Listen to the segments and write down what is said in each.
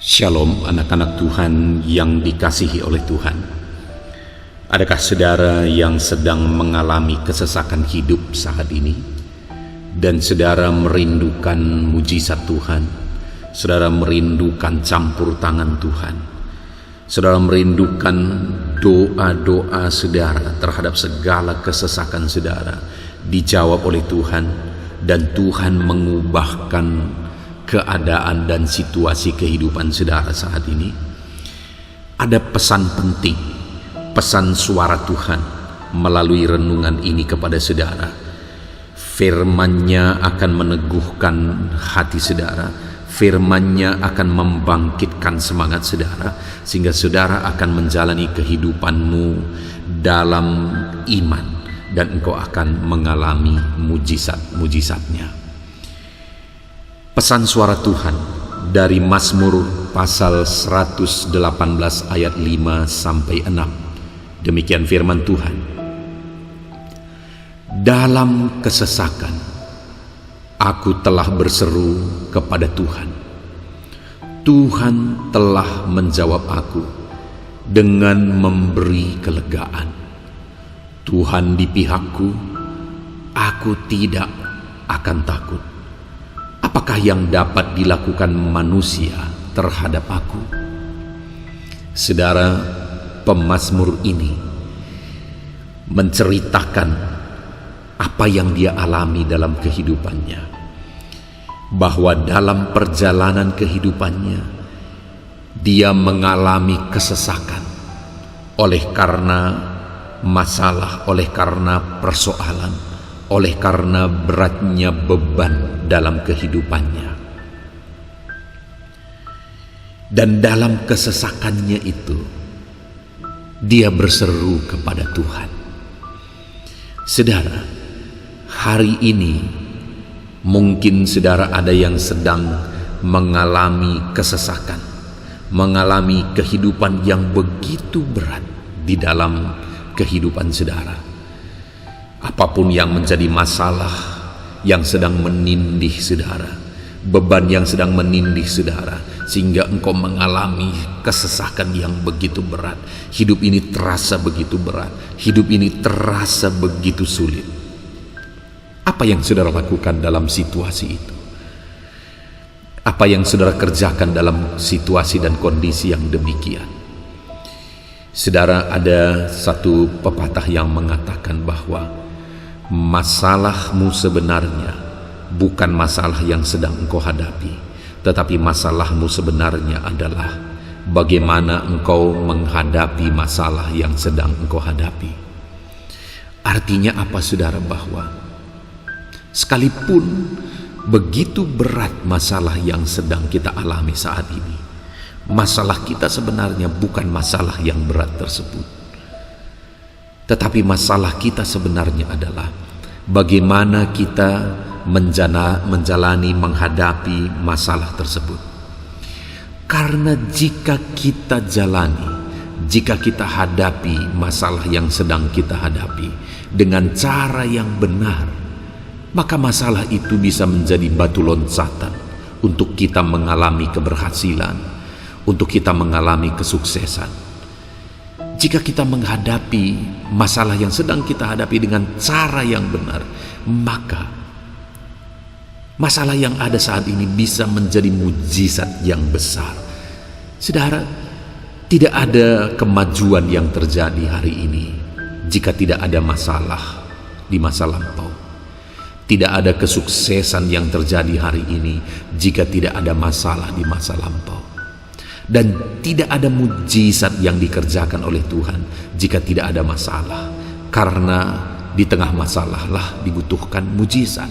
Shalom anak-anak Tuhan yang dikasihi oleh Tuhan. Adakah saudara yang sedang mengalami kesesakan hidup saat ini? Dan saudara merindukan mujizat Tuhan. Saudara merindukan campur tangan Tuhan. Saudara merindukan doa-doa saudara terhadap segala kesesakan saudara dijawab oleh Tuhan, dan Tuhan mengubahkan keadaan dan situasi kehidupan saudara saat ini. Ada pesan penting, pesan suara Tuhan melalui renungan ini kepada saudara. Firman-Nya akan meneguhkan hati saudara, firman-Nya akan membangkitkan semangat saudara, sehingga saudara akan menjalani kehidupanmu dalam iman, dan engkau akan mengalami mujizat-mujizatnya. Pesan suara Tuhan dari Mazmur pasal 118 ayat 5 sampai 6. Demikian firman Tuhan. Dalam kesesakan aku telah berseru kepada Tuhan. Tuhan telah menjawab aku dengan memberi kelegaan. Tuhan di pihakku, aku tidak akan takut. Apakah yang dapat dilakukan manusia terhadap aku? Saudara, pemazmur ini menceritakan apa yang dia alami dalam kehidupannya, bahwa dalam perjalanan kehidupannya dia mengalami kesesakan oleh karena masalah, oleh karena persoalan, oleh karena beratnya beban dalam kehidupannya. Dan dalam kesesakannya itu dia berseru kepada Tuhan. Saudara, hari ini mungkin saudara ada yang sedang mengalami kesesakan, mengalami kehidupan yang begitu berat di dalam kehidupan saudara. Apapun yang menjadi masalah yang sedang menindih saudara, beban yang sedang menindih saudara, sehingga engkau mengalami kesesakan yang begitu berat. Hidup ini terasa begitu berat, hidup ini terasa begitu sulit. Apa yang saudara lakukan dalam situasi itu? Apa yang saudara kerjakan dalam situasi dan kondisi yang demikian? Saudara, ada satu pepatah yang mengatakan bahwa masalahmu sebenarnya bukan masalah yang sedang engkau hadapi, tetapi masalahmu sebenarnya adalah bagaimana engkau menghadapi masalah yang sedang engkau hadapi. Artinya apa saudara? Bahwa sekalipun begitu berat masalah yang sedang kita alami saat ini, masalah kita sebenarnya bukan masalah yang berat tersebut. Tetapi masalah kita sebenarnya adalah bagaimana kita menjalani, menghadapi masalah tersebut. Karena jika kita jalani, jika kita hadapi masalah yang sedang kita hadapi dengan cara yang benar, maka masalah itu bisa menjadi batu loncatan untuk kita mengalami keberhasilan, untuk kita mengalami kesuksesan. Jika kita menghadapi masalah yang sedang kita hadapi dengan cara yang benar, maka masalah yang ada saat ini bisa menjadi mujizat yang besar. Saudara, tidak ada kemajuan yang terjadi hari ini jika tidak ada masalah di masa lampau. Tidak ada kesuksesan yang terjadi hari ini jika tidak ada masalah di masa lampau. Dan tidak ada mujizat yang dikerjakan oleh Tuhan jika tidak ada masalah. Karena di tengah masalah lah dibutuhkan mujizat.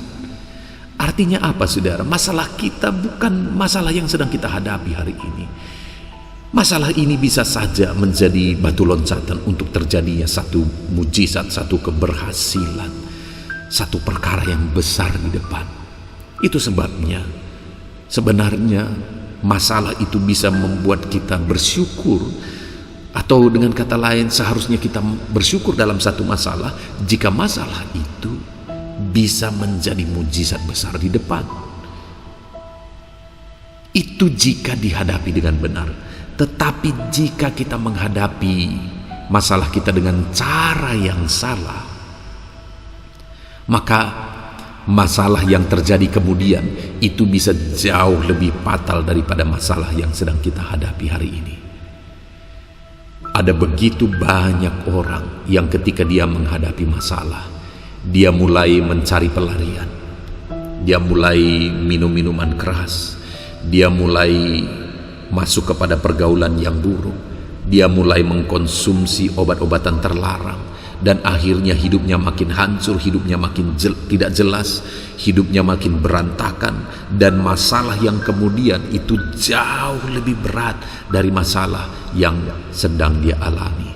Artinya apa saudara? Masalah kita bukan masalah yang sedang kita hadapi hari ini. Masalah ini bisa saja menjadi batu loncatan untuk terjadinya satu mujizat, satu keberhasilan, satu perkara yang besar di depan. Itu sebabnya sebenarnya masalah itu bisa membuat kita bersyukur, atau dengan kata lain seharusnya kita bersyukur dalam satu masalah jika masalah itu bisa menjadi mujizat besar di depan. Itu jika dihadapi dengan benar. Tetapi jika kita menghadapi masalah kita dengan cara yang salah, maka masalah yang terjadi kemudian itu bisa jauh lebih fatal daripada masalah yang sedang kita hadapi hari ini. Ada begitu banyak orang yang ketika dia menghadapi masalah, dia mulai mencari pelarian. Dia mulai minum minuman keras. Dia mulai masuk kepada pergaulan yang buruk. Dia mulai mengkonsumsi obat-obatan terlarang. Dan akhirnya hidupnya makin hancur, hidupnya makin tidak jelas, hidupnya makin berantakan. Dan masalah yang kemudian itu jauh lebih berat dari masalah yang sedang dia alami.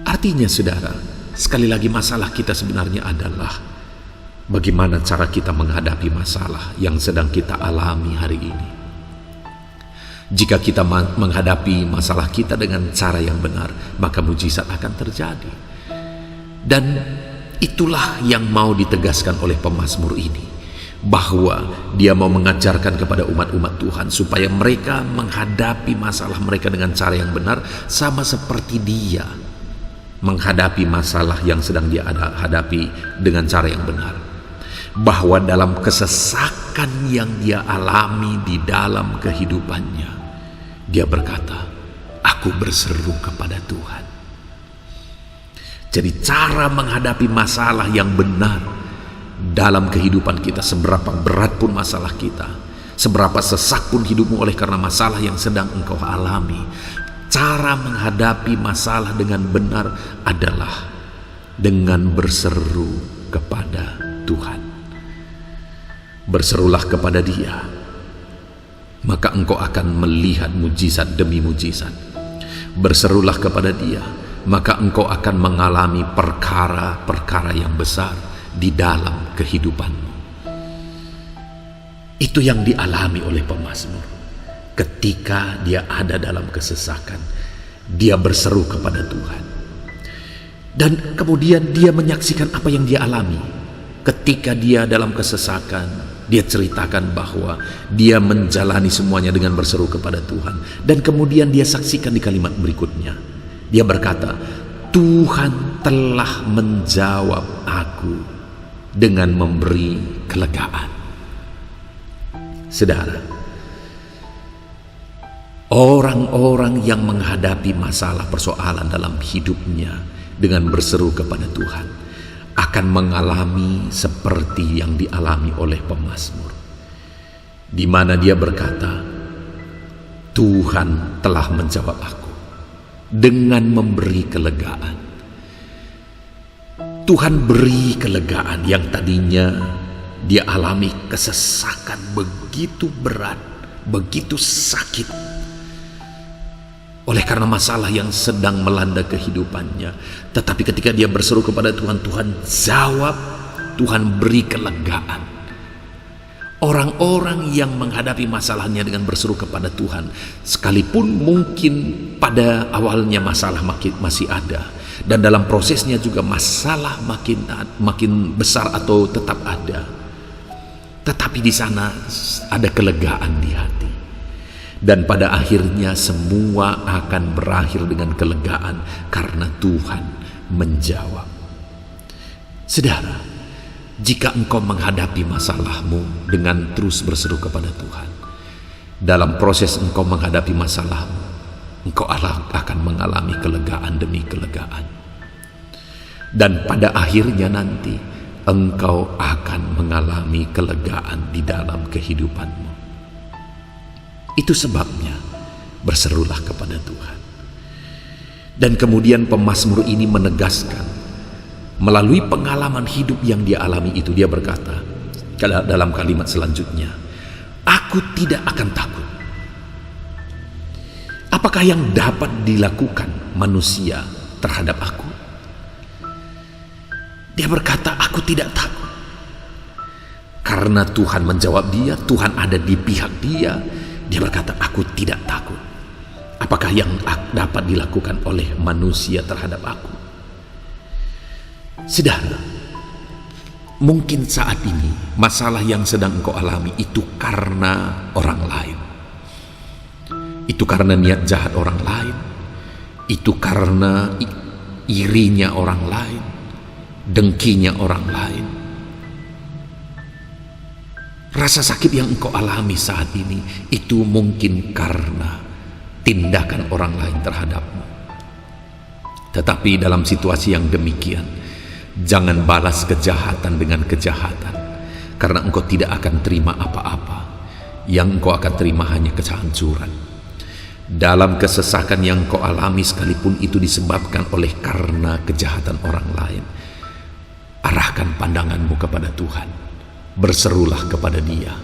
Artinya saudara, sekali lagi masalah kita sebenarnya adalah bagaimana cara kita menghadapi masalah yang sedang kita alami hari ini. Jika kita menghadapi masalah kita dengan cara yang benar, maka mujizat akan terjadi. Dan itulah yang mau ditegaskan oleh pemazmur ini, bahwa dia mau mengajarkan kepada umat-umat Tuhan supaya mereka menghadapi masalah mereka dengan cara yang benar, sama seperti dia menghadapi masalah yang sedang dia hadapi dengan cara yang benar. Bahwa dalam kesesakan yang dia alami di dalam kehidupannya, dia berkata, aku berseru kepada Tuhan. Jadi cara menghadapi masalah yang benar dalam kehidupan kita, seberapa berat pun masalah kita, seberapa sesak pun hidupmu oleh karena masalah yang sedang engkau alami, cara menghadapi masalah dengan benar adalah dengan berseru kepada Tuhan. Berserulah kepada Dia, maka engkau akan melihat mujizat demi mujizat. Berserulah kepada Dia, maka engkau akan mengalami perkara-perkara yang besar di dalam kehidupanmu. Itu yang dialami oleh pemazmur. Ketika dia ada dalam kesesakan, dia berseru kepada Tuhan. Dan kemudian dia menyaksikan apa yang dia alami. Ketika dia dalam kesesakan, dia ceritakan bahwa dia menjalani semuanya dengan berseru kepada Tuhan. Dan kemudian dia saksikan di kalimat berikutnya. Dia berkata, Tuhan telah menjawab aku dengan memberi kelegaan. Saudara, orang-orang yang menghadapi masalah persoalan dalam hidupnya dengan berseru kepada Tuhan akan mengalami seperti yang dialami oleh pemazmur, di mana dia berkata, Tuhan telah menjawab aku dengan memberi kelegaan. Tuhan beri kelegaan yang tadinya dia alami kesesakan begitu berat, begitu sakit oleh karena masalah yang sedang melanda kehidupannya. Tetapi ketika dia berseru kepada Tuhan, Tuhan jawab, Tuhan beri kelegaan. Orang-orang yang menghadapi masalahnya dengan berseru kepada Tuhan, sekalipun mungkin pada awalnya masalah masih ada, dan dalam prosesnya juga masalah makin besar atau tetap ada, tetapi di sana ada kelegaan di hati. Dan pada akhirnya semua akan berakhir dengan kelegaan karena Tuhan menjawab. Saudara, jika engkau menghadapi masalahmu dengan terus berseru kepada Tuhan, dalam proses engkau menghadapi masalahmu, engkau akan mengalami kelegaan demi kelegaan. Dan pada akhirnya nanti engkau akan mengalami kelegaan di dalam kehidupanmu. Itu sebabnya berserulah kepada Tuhan. Dan kemudian pemazmur ini menegaskan, melalui pengalaman hidup yang dia alami itu, dia berkata dalam kalimat selanjutnya, aku tidak akan takut. Apakah yang dapat dilakukan manusia terhadap aku? Dia berkata, aku tidak takut. Karena Tuhan menjawab dia, Tuhan ada di pihak dia. Dia berkata, aku tidak takut. Apakah yang dapat dilakukan oleh manusia terhadap aku? Saudara, Mungkin saat ini masalah yang sedang engkau alami itu karena orang lain. Itu karena niat jahat orang lain. Itu karena irinya orang lain, dengkinya orang lain. Rasa sakit yang engkau alami saat ini itu mungkin karena tindakan orang lain terhadapmu. Tetapi dalam situasi yang demikian, jangan balas kejahatan dengan kejahatan, karena engkau tidak akan terima apa-apa. Yang engkau akan terima hanya kehancuran. Dalam kesesakan yang engkau alami, sekalipun itu disebabkan oleh karena kejahatan orang lain, arahkan pandanganmu kepada Tuhan. Berserulah kepada Dia,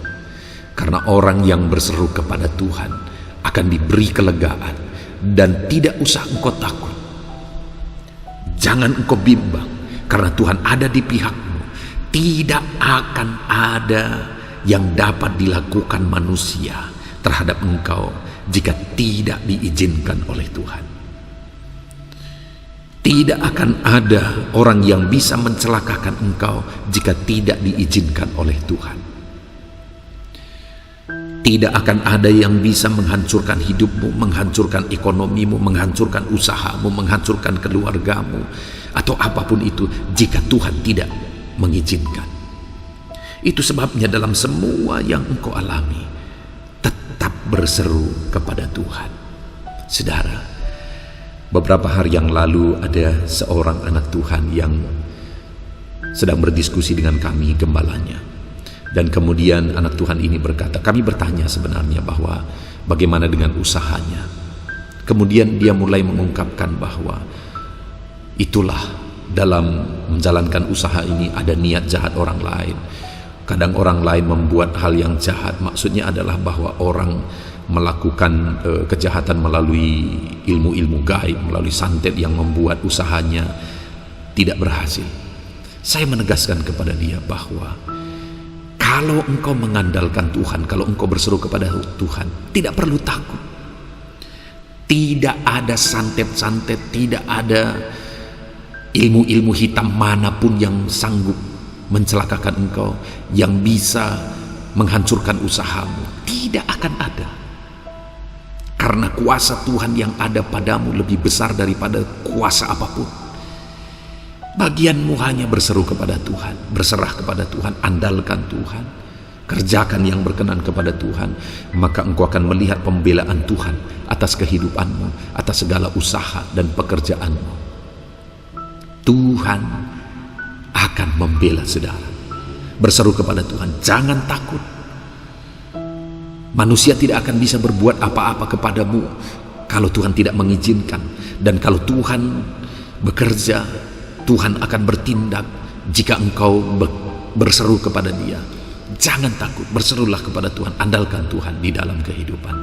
karena orang yang berseru kepada Tuhan akan diberi kelegaan, dan tidak usah engkau takut. Jangan engkau bimbang, karena Tuhan ada di pihakmu. Tidak akan ada yang dapat dilakukan manusia terhadap engkau jika tidak diizinkan oleh Tuhan. Tidak akan ada orang yang bisa mencelakakan engkau jika tidak diizinkan oleh Tuhan. Tidak akan ada yang bisa menghancurkan hidupmu, menghancurkan ekonomimu, menghancurkan usahamu, menghancurkan keluargamu, atau apapun itu jika Tuhan tidak mengizinkan. Itu sebabnya dalam semua yang engkau alami, tetap berseru kepada Tuhan. Saudara, beberapa hari yang lalu ada seorang anak Tuhan yang sedang berdiskusi dengan kami, gembalanya. Dan kemudian anak Tuhan ini berkata, kami bertanya sebenarnya bahwa bagaimana dengan usahanya. Kemudian dia mulai mengungkapkan bahwa itulah dalam menjalankan usaha ini ada niat jahat orang lain. Kadang orang lain membuat hal yang jahat, maksudnya adalah bahwa orang melakukan kejahatan melalui ilmu-ilmu gaib, melalui santet yang membuat usahanya tidak berhasil. Saya menegaskan kepada dia bahwa kalau engkau mengandalkan Tuhan, kalau engkau berseru kepada Tuhan, tidak perlu takut. Tidak ada santet-santet, tidak ada ilmu-ilmu hitam manapun yang sanggup mencelakakan engkau, yang bisa menghancurkan usahamu. Tidak akan ada. Karena kuasa Tuhan yang ada padamu lebih besar daripada kuasa apapun. Bagianmu hanya berseru kepada Tuhan, berserah kepada Tuhan, andalkan Tuhan, kerjakan yang berkenan kepada Tuhan, maka engkau akan melihat pembelaan Tuhan atas kehidupanmu, atas segala usaha dan pekerjaanmu. Tuhan akan membela saudara. Berseru kepada Tuhan, jangan takut. Manusia tidak akan bisa berbuat apa-apa kepadamu kalau Tuhan tidak mengizinkan. Dan kalau Tuhan bekerja, Tuhan akan bertindak jika engkau berseru kepada Dia. Jangan takut, berserulah kepada Tuhan, andalkan Tuhan di dalam kehidupan.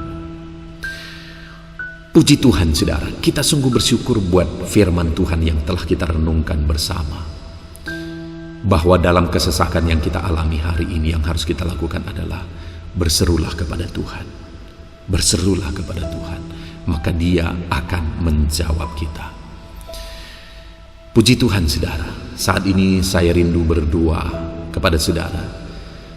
Puji Tuhan saudara, kita sungguh bersyukur buat firman Tuhan yang telah kita renungkan bersama. Bahwa dalam kesesakan yang kita alami hari ini, yang harus kita lakukan adalah berserulah kepada Tuhan. Berserulah kepada Tuhan, maka Dia akan menjawab kita. Puji Tuhan saudara, saat ini saya rindu berdoa kepada saudara.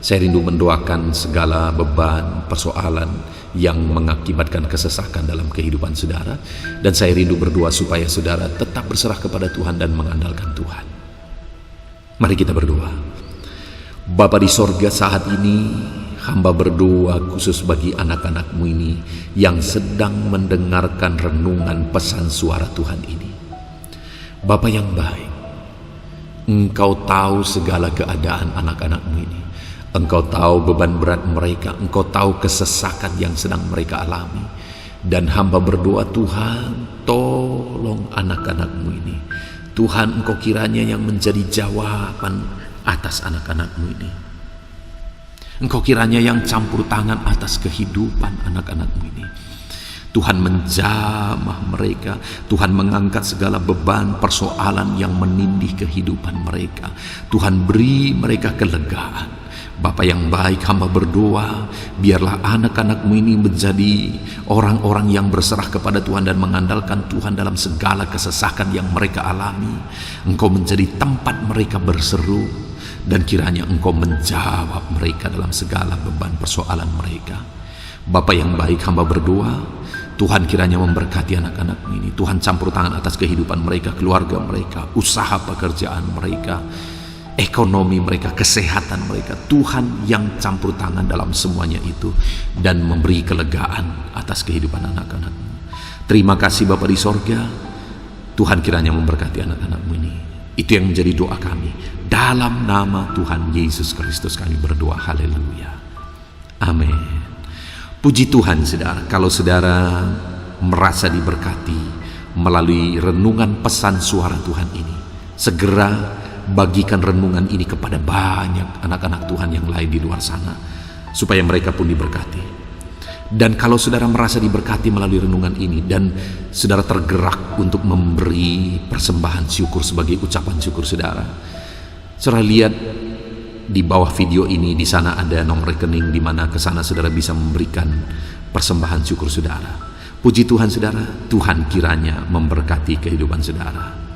Saya rindu mendoakan segala beban, persoalan yang mengakibatkan kesesakan dalam kehidupan saudara. Dan saya rindu berdoa supaya saudara tetap berserah kepada Tuhan dan mengandalkan Tuhan. Mari kita berdoa. Bapa di sorga, saat ini hamba berdoa khusus bagi anak-anak-Mu ini yang sedang mendengarkan renungan pesan suara Tuhan ini. Bapa yang baik, Engkau tahu segala keadaan anak-anak-Mu ini. Engkau tahu beban berat mereka, Engkau tahu kesesakan yang sedang mereka alami. Dan hamba berdoa, Tuhan, tolong anak-anak-Mu ini. Tuhan, Engkau kiranya yang menjadi jawaban atas anak-anak-Mu ini. Engkau kiranya yang campur tangan atas kehidupan anak-anak-Mu ini. Tuhan menjamah mereka, Tuhan mengangkat segala beban persoalan yang menindih kehidupan mereka. Tuhan beri mereka kelegaan. Bapa yang baik, hamba berdoa, biarlah anak-anak-Mu ini menjadi orang-orang yang berserah kepada Tuhan dan mengandalkan Tuhan dalam segala kesesakan yang mereka alami. Engkau menjadi tempat mereka berseru, dan kiranya Engkau menjawab mereka dalam segala beban persoalan mereka. Bapa yang baik, hamba berdoa, Tuhan kiranya memberkati anak-anak ini. Tuhan campur tangan atas kehidupan mereka, keluarga mereka, usaha pekerjaan mereka, ekonomi mereka, kesehatan mereka. Tuhan yang campur tangan dalam semuanya itu dan memberi kelegaan atas kehidupan anak-anak. Terima kasih Bapa di sorga. Tuhan kiranya memberkati anak-anak-Mu ini. Itu yang menjadi doa kami. Dalam nama Tuhan Yesus Kristus kami berdoa. Haleluya. Amin. Puji Tuhan saudara, kalau saudara merasa diberkati melalui renungan pesan suara Tuhan ini, segera bagikan renungan ini kepada banyak anak-anak Tuhan yang lain di luar sana, supaya mereka pun diberkati. Dan kalau saudara merasa diberkati melalui renungan ini dan saudara tergerak untuk memberi persembahan syukur sebagai ucapan syukur saudara lihat di bawah video ini, di sana ada nomor rekening di mana ke sana saudara bisa memberikan persembahan syukur saudara. Puji Tuhan saudara, Tuhan kiranya memberkati kehidupan saudara.